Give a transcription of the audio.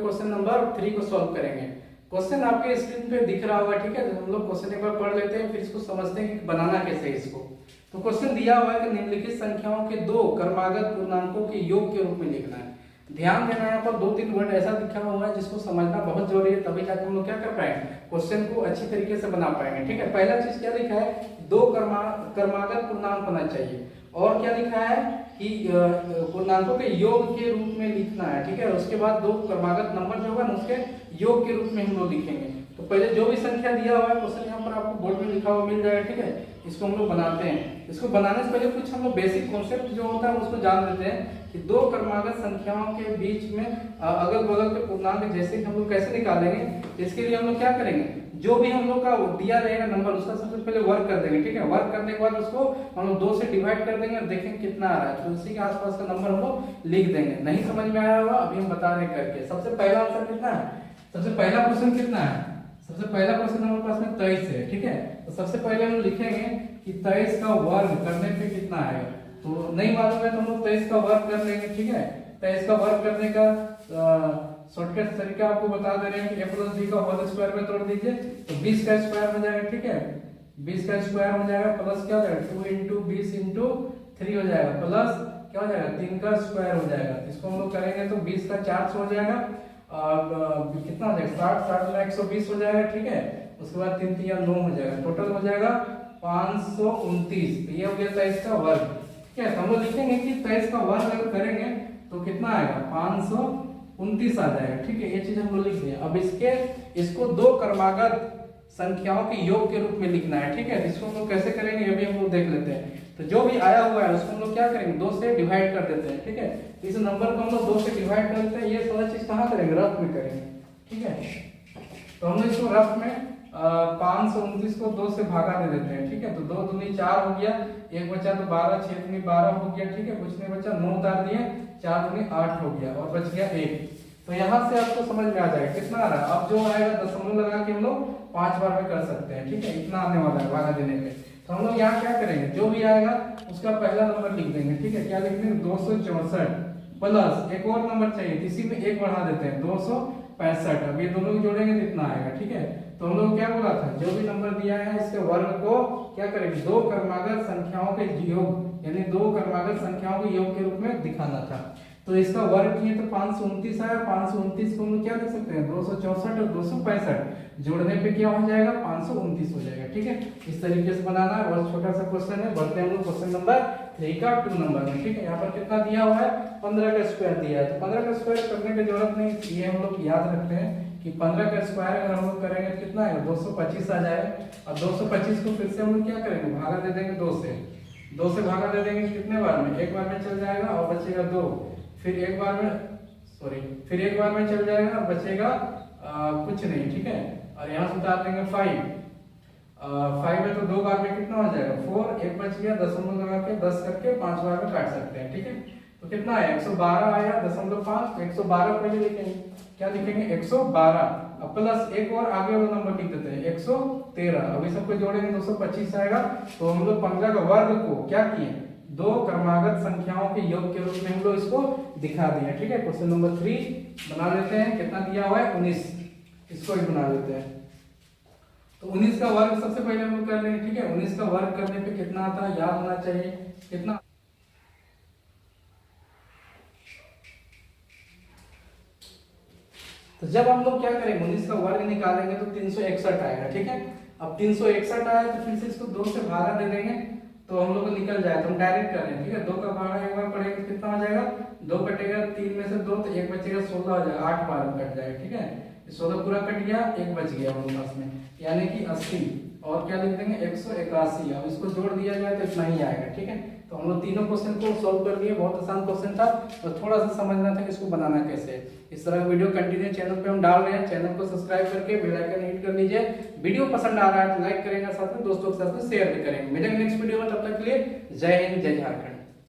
Question number 3 को solve करेंगे। Question आपके स्क्रीन पे दिख रहा होगा, ठीक है। तो हम लोग क्वेश्चन एक बार पढ़ लेते हैं, फिर इसको समझते हैं कि बनाना कैसे है इसको। तो क्वेश्चन दिया हुआ है कि निम्नलिखित संख्याओं के दो क्रमागत पूर्णांकों के योग के रूप में लिखना है। ध्यान देना, यहाँ पर 2-3 वर्ड ऐसा लिखा हुआ है जिसको समझना बहुत जरूरी है, तभी जाकर हम लोग क्या कर पाएंगे, क्वेश्चन को अच्छी तरीके से बना पाएंगे, ठीक है। पहला चीज क्या लिखा है, दो क्रमागत पूर्णांक होना चाहिए, और क्या लिखा है कि पूर्णांकों के योग के रूप में लिखना है, ठीक है। उसके बाद दो क्रमागत नंबर जो होगा ना उसके योग के रूप में हम लोग लिखेंगे। तो पहले जो भी संख्या दिया हुआ है क्वेश्चन यहाँ पर आपको बोर्ड में लिखा हुआ मिल जाएगा, ठीक है। इसको हम लोग बनाते हैं। इसको बनाने से पहले कुछ हम लोग बेसिक कॉन्सेप्ट जो होता है उसको जान लेते हैं कि दो क्रमागत संख्याओं के बीच में अगल बगल के पूर्णांक जैसे हम लोग कैसे निकालेंगे। इसके लिए हम लोग क्या करेंगे, जो भी हम लोग का दिया रहेगा नंबर उसका सबसे पहले वर्क कर देंगे, ठीक है। वर्क करने के बाद उसको हम लोग 2 से डिवाइड कर देंगे और देखेंगे कितना आ रहा है, तो उसी के आसपास का नंबर हम लोग लिख देंगे। नहीं समझ में आया होगा, अभी हम बता रहे करके। सबसे पहला आंसर कितना है, सबसे पहला क्वेश्चन कितना है, सबसे पहला क्वेश्चन हमारे पास में 23 है, ठीक है। तो सबसे पहले हम लिखेंगे कि 23 का वर्ग करने पे कितना आएगा। तो नहीं मालूम है तो हम लोग 23 का वर्ग कर लेंगे, ठीक है। 23 का वर्ग करने का शॉर्टकट तरीका आपको बता दे रहे हैं कि a + b का होल स्क्वायर में तोड़ दीजिए तो 20 का स्क्वायर हो जाएगा, ठीक है। 20 का स्क्वायर हो जाएगा प्लस क्या हो जाएगा 2 × 20 × 3 हो जाएगा, प्लस क्या हो जाएगा 3 का स्क्वायर हो जाएगा। इसको हम लोग करेंगे तो 20 का 400 हो जाएगा, कितना हो जाएगा 60 में 120 हो जाएगा, ठीक है। उसके बाद 3 × 3 = 9 हो जाएगा, टोटल हो जाएगा 529। तो ये हो गया 23 का वर्ग, ठीक है। तो हम लोग लिखेंगे कि 23 का वर्ग अगर करेंगे तो कितना आएगा 529 आ जाएगा, ठीक है। ये चीज हम लोग लिख दिए। अब इसको दो क्रमागत संख्याओं के योग के रूप में लिखना है, ठीक है। इसको हम लोग कैसे करेंगे ये भी हम लोग देख लेते हैं। तो जो भी आया हुआ है उसको हम लोग क्या करेंगे 2 से डिवाइड कर देते हैं, ठीक है। इस नंबर को हम लोग 2 से डिवाइड कर देते हैं। ये सारा चीज कहाँ करेंगे, रफ में करेंगे, ठीक है। तो हम लोग इसको रफ में 529 को 2 से भागा दे देते हैं, ठीक है। तो 2 दूनी 4 हो गया, एक बचा तो 12, 6 दूनी 12 हो गया, ठीक है। कुछ नहीं बचा, 9 उतार दिए, 4 दूनी 8 हो गया और बच गया 1। तो यहाँ से आपको समझ में आ जाएगा कितना आ रहा है। अब जो आएगा दशमलव लगा के हम लोग 5 बार में कर सकते हैं, ठीक है। इतना आने वाला है भागा देने पे। तो हम लोग यहाँ क्या करेंगे, जो भी आएगा उसका पहला नंबर लिख देंगे, ठीक है। क्या लिख देंगे 264 प्लस एक और नंबर चाहिए, इसी में एक बढ़ा देते हैं 265। अब ये दोनों जोड़ेंगे तो इतना आएगा, ठीक है। तो हम लोग क्या बोला था, जो भी नंबर दिया है इसके वर्ग को क्या करेंगे, दो क्रमागत संख्याओं के योग यानी दो क्रमागत संख्याओं के योग के रूप में दिखाना था। तो इसका वर्ग किए तो 529 आया। 529 को हम लोग क्या लिख सकते हैं 264 और 265 जोड़ने पे क्या हो जाएगा 529 हो जाएगा, ठीक है। इस तरीके से बनाना है। बहुत छोटा सा क्वेश्चन है। बढ़ते हैं हम लोग क्वेश्चन नंबर 3 का 2 नंबर में, ठीक है। यहाँ पर कितना दिया हुआ है 15 का स्क्वायर दिया है। तो 15 का स्क्वायर करने की जरूरत नहीं, ये हम लोग याद रखते हैं कि 15 का स्क्वायर अगर हम लोग करेंगे तो कितना है 225 आ जाएगा। अब 225 को फिर से हम लोग क्या करेंगे भागा दे देंगे 2 से भागा दे देंगे कितने बार में, एक बार में चल जाएगा और बचेगा 2। फिर एक बार में चल जाएगा और बचेगा कुछ नहीं, ठीक है। और यहाँ से उतार देंगे 5 है तो 2 बार में कितना हो जाएगा 4, एक बच गया, दशमलव लगा के 10 करके 5 बार में काट सकते हैं, ठीक है। तो कितना है 112 आया 0.5, तो 112 पहले लिखेंगे, क्या लिखेंगे 112 अब प्लस एक और आगे वाला नंबर लिख देते हैं 113। अभी सबको जोड़ेंगे 225 आएगा। तो हम लोग 15 का वर्ग को क्या किए दो क्रमागत संख्याओं के योग के रूप में हम लोग इसको दिखा दिए, ठीक है। क्वेश्चन नंबर 3 बना लेते हैं। कितना दिया हुआ है 19, इसको ही बना लेते हैं। तो 19 का वर्ग सबसे पहले हम लोग कर लेंगे, ठीक है। 19 का वर्ग करने पे कितना आता है याद होना चाहिए, कितना। तो जब हम लोग क्या करेंगे 19 का वर्ग निकालेंगे तो 361 आएगा, ठीक है। अब 361 आया तो फिर से इसको 2 से भागा दे देंगे तो हम लोग को निकल जाए। तो हम डायरेक्ट कर रहे हैं, ठीक है। 2 का भागा एक बार पड़ेगा तो कितना हो जाएगा 2 कटेगा, 3 में से 2 तो 1 बचेगा, 16 हो जाएगा, 8 बार में कट जाएगा, ठीक है। 16 पूरा कट गया, 1 बच गया हम पास में यानी कि 80 और क्या लिख देंगे 181। अब इसको जोड़ दिया जाए तो इतना ही आएगा, ठीक है। तो हम लोग तीनों क्वेश्चन को सॉल्व कर लिए। बहुत आसान क्वेश्चन था, तो थोड़ा सा समझना था कि इसको बनाना कैसे है। इस तरह का वीडियो कंटिन्यू चैनल पे हम डाल रहे हैं। चैनल को सब्सक्राइब करके बेल आइकन हिट कर लीजिए। वीडियो पसंद आ रहा है तो लाइक करेंगे, साथ में दोस्तों के साथ शेयर भी करेंगे। मिलेंगे नेक्स्ट वीडियो में, तब तक के लिए जय हिंद जय झारखंड।